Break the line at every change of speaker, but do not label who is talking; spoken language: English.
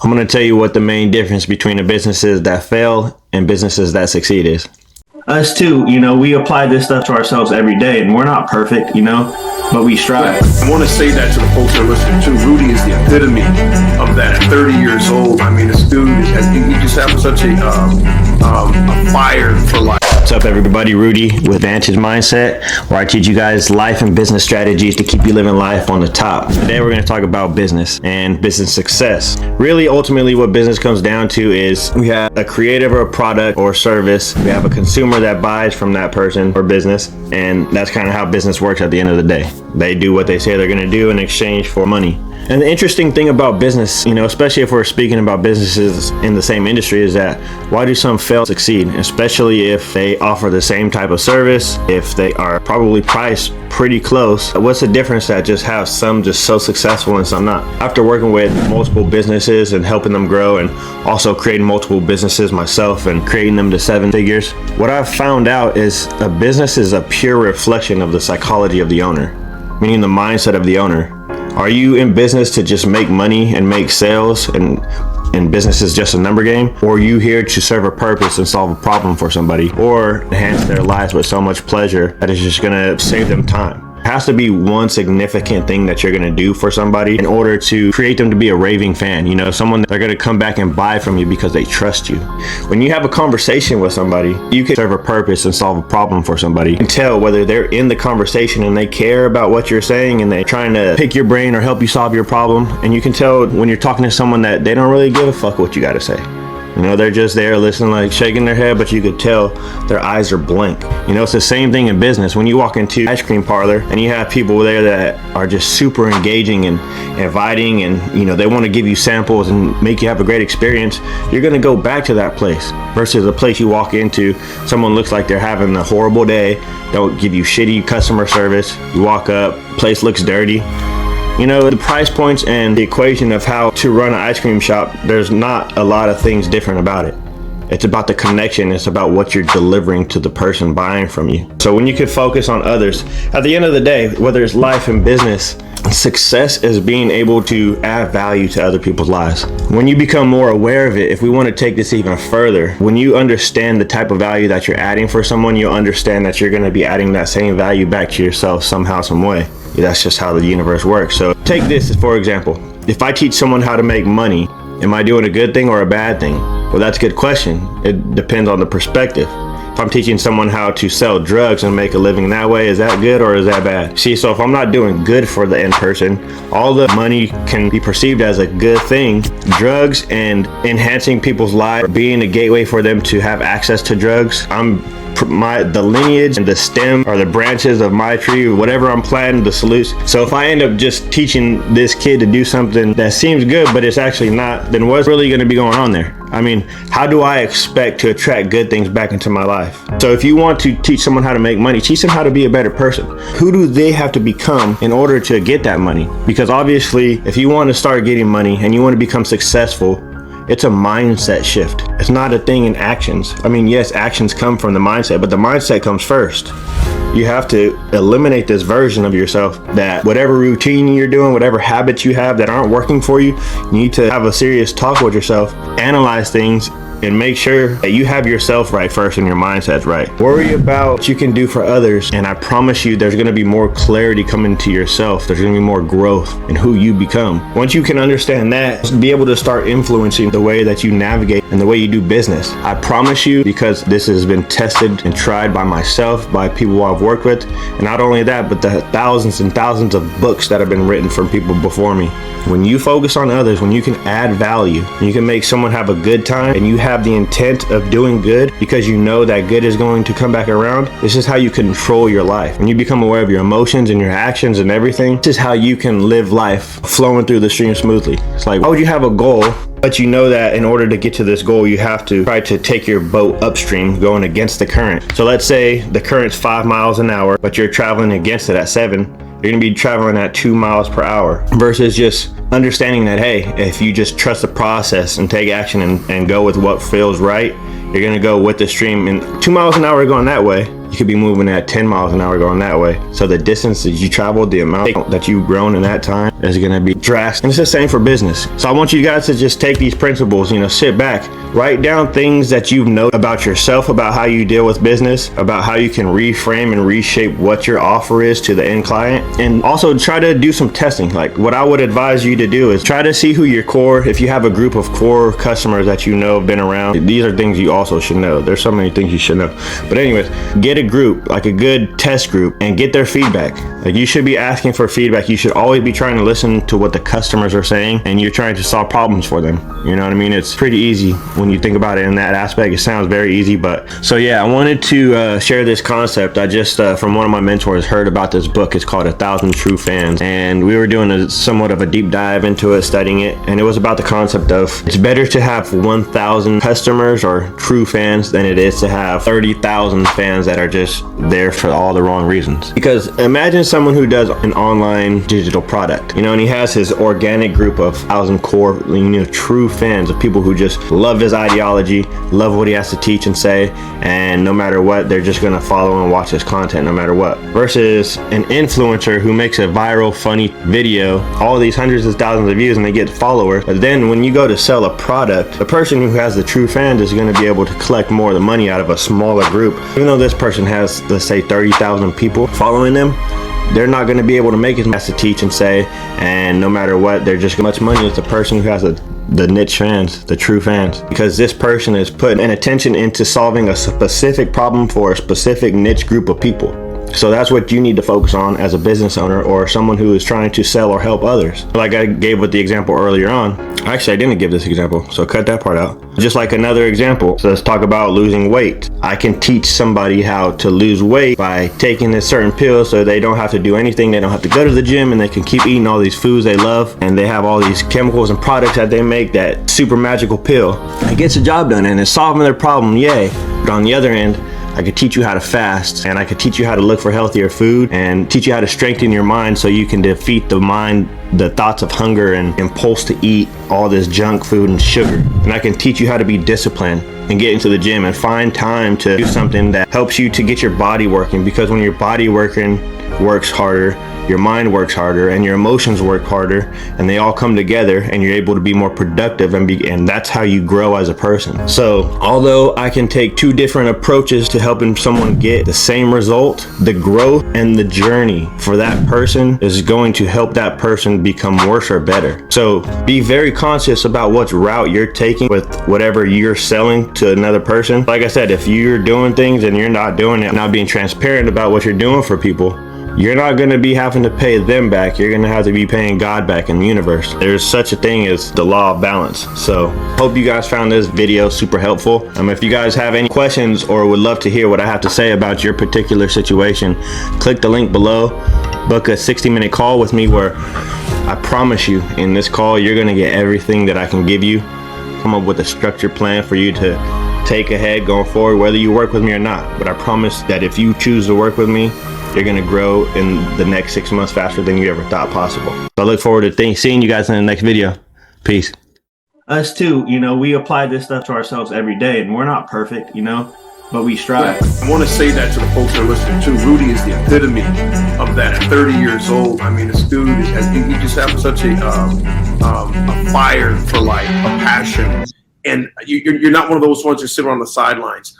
I'm going to tell you what the main difference between the businesses that fail and businesses that succeed is.
Us too, we apply this stuff to ourselves every day, and we're not perfect, but we strive.
I want to say that to the folks that are listening too. Rudy is the epitome of that. 30 years old. I mean, this dude, he just has such a fire for life.
What's up, everybody? Rudy with Vantage Mindset, where I teach you guys life and business strategies to keep you living life on the top. Today, we're going to talk about business and business success. Really, ultimately, what business comes down to is we have a creative or a product or service. We have a consumer that buys from that person or business, and that's kind of how business works at the end of the day. They do what they say they're going to do in exchange for money. And the interesting thing about business, especially if we're speaking about businesses in the same industry, is that why do some fail to succeed? Especially if they offer the same type of service, if they are probably priced pretty close. What's the difference that just have some just so successful and some not? After working with multiple businesses and helping them grow, and also creating multiple businesses myself and creating them to 7 figures, what I've found out is a business is a pure reflection of the psychology of the owner, meaning the mindset of the owner. Are you in business to just make money and make sales, and business is just a number game? Or are you here to serve a purpose and solve a problem for somebody, or enhance their lives with so much pleasure that it's just gonna save them time? It has to be one significant thing that you're going to do for somebody in order to create them to be a raving fan. Someone that they're going to come back and buy from you because they trust you. When you have a conversation with somebody, you can serve a purpose and solve a problem for somebody. You can tell whether they're in the conversation and they care about what you're saying and they're trying to pick your brain or help you solve your problem. And you can tell when you're talking to someone that they don't really give a fuck what you got to say. They're just there listening, like shaking their head, but you could tell their eyes are blank. It's the same thing in business. When you walk into an ice cream parlor and you have people there that are just super engaging and inviting, and they want to give you samples and make you have a great experience, you're going to go back to that place versus a place you walk into, someone looks like they're having a horrible day, don't give you shitty customer service, you walk up, place looks dirty. The price points and the equation of how to run an ice cream shop, there's not a lot of things different about it. It's about the connection. It's about what you're delivering to the person buying from you. So when you can focus on others, at the end of the day, whether it's life and business, success is being able to add value to other people's lives. When you become more aware of it, if we want to take this even further, when you understand the type of value that you're adding for someone, you'll understand that you're going to be adding that same value back to yourself somehow, some way. That's just how the universe works. So take this for example. If I teach someone how to make money, am I doing a good thing or a bad thing? Well, that's a good question. It depends on the perspective. If I'm teaching someone how to sell drugs and make a living that way, is that good or is that bad? See, so if I'm not doing good for the end person, all the money can be perceived as a good thing. Drugs and enhancing people's lives, being a gateway for them to have access to drugs, the lineage and the stem or the branches of my tree, whatever I'm planting, the salutes. So if I end up just teaching this kid to do something that seems good but it's actually not, then what's really going to be going on there? How do I expect to attract good things back into my life? So if you want to teach someone how to make money, teach them how to be a better person. Who do they have to become in order to get that money? Because obviously, if you want to start getting money and you want to become successful, it's a mindset shift. It's not a thing in actions. Yes, actions come from the mindset, but the mindset comes first. You have to eliminate this version of yourself that whatever routine you're doing, whatever habits you have that aren't working for you, you need to have a serious talk with yourself, analyze things, and make sure that you have yourself right first and your mindset's right. Worry about what you can do for others, and I promise you there's going to be more clarity coming to yourself. There's going to be more growth in who you become. Once you can understand that, be able to start influencing the way that you navigate and the way you do business. I promise you, because this has been tested and tried by myself, by people I've worked with, and not only that, but the thousands and thousands of books that have been written from people before me. When you focus on others, when you can add value, you can make someone have a good time, and you have the intent of doing good because you know that good is going to come back around, this is how you control your life. When you become aware of your emotions and your actions and everything, this is how you can live life flowing through the stream smoothly. It's like, why would you have a goal, but you know that in order to get to this goal, you have to try to take your boat upstream going against the current. So let's say the current's 5 miles an hour, but you're traveling against it at 7. You're going to be traveling at 2 miles per hour versus just understanding that, hey, if you just trust the process and take action and go with what feels right, you're going to go with the stream. And 2 miles an hour going that way, you could be moving at 10 miles an hour going that way. So the distance that you traveled, the amount that you've grown in that time is going to be drastic. And it's the same for business. So I want you guys to just take these principles, sit back, write down things that you know about yourself, about how you deal with business, about how you can reframe and reshape what your offer is to the end client. And also try to do some testing. Like what I would advise you to do is try to see who your core, if you have a group of core customers that you know have been around, these are things you also should know. There's so many things you should know. But anyways, get a group, like a good test group, and get their feedback. Like you should be asking for feedback. You should always be trying to listen to what the customers are saying, and you're trying to solve problems for them. You know what I mean? It's pretty easy when you think about it in that aspect. It sounds very easy, but so yeah, I wanted to share this concept. I just from one of my mentors heard about this book. It's called 1,000 True Fans, and we were doing somewhat of a deep dive into it, studying it, and it was about the concept of it's better to have 1,000 customers or true fans than it is to have 30,000 fans that are just there for all the wrong reasons. Because imagine someone who does an online digital product, and he has his organic group of 1,000 core, true fans of people who just love his ideology, love what he has to teach and say, and no matter what, they're just gonna follow and watch his content no matter what. Versus an influencer who makes a viral, funny video, all these hundreds of thousands of views, and they get followers. But then when you go to sell a product, the person who has the true fans is gonna be able to collect more of the money out of a smaller group. Even though this person has, let's say, 30,000 people following them, they're not going to be able to make as much to teach and say, and no matter what, they're just much money as the person who has the niche fans, the true fans, because this person is putting an attention into solving a specific problem for a specific niche group of people. So that's what you need to focus on as a business owner or someone who is trying to sell or help others. Like I gave with the example earlier on. Actually, I didn't give this example, so cut that part out. Just like another example, so let's talk about losing weight. I can teach somebody how to lose weight by taking a certain pill so they don't have to do anything. They don't have to go to the gym, and they can keep eating all these foods they love, and they have all these chemicals and products that they make, that super magical pill. It gets the job done and it's solving their problem, yay. But on the other end, I could teach you how to fast, and I could teach you how to look for healthier food, and teach you how to strengthen your mind so you can defeat the thoughts of hunger and impulse to eat all this junk food and sugar. And I can teach you how to be disciplined and get into the gym and find time to do something that helps you to get your body working, because when your body works harder, your mind works harder, and your emotions work harder, and they all come together, and you're able to be more productive, and that's how you grow as a person. So although I can take two different approaches to helping someone get the same result, the growth and the journey for that person is going to help that person become worse or better. So be very conscious about what route you're taking with whatever you're selling to another person. Like I said, if you're doing things and you're not doing it, not being transparent about what you're doing for people, you're not going to be having to pay them back. You're going to have to be paying God back in the universe. There's such a thing as the law of balance. So hope you guys found this video super helpful. If you guys have any questions or would love to hear what I have to say about your particular situation, click the link below. Book a 60-minute call with me where I promise you in this call, you're going to get everything that I can give you. Come up with a structured plan for you to take ahead going forward, whether you work with me or not. But I promise that if you choose to work with me, you're going to grow in the next 6 months faster than you ever thought possible. So I look forward to seeing you guys in the next video. Peace.
Us too, we apply this stuff to ourselves every day, and we're not perfect, but we strive.
I want to say that to the folks that are listening too. Rudy is the epitome of that. At 30 years old, this dude, he just has such a fire for life, a passion. And you're not one of those ones who sit on the sidelines.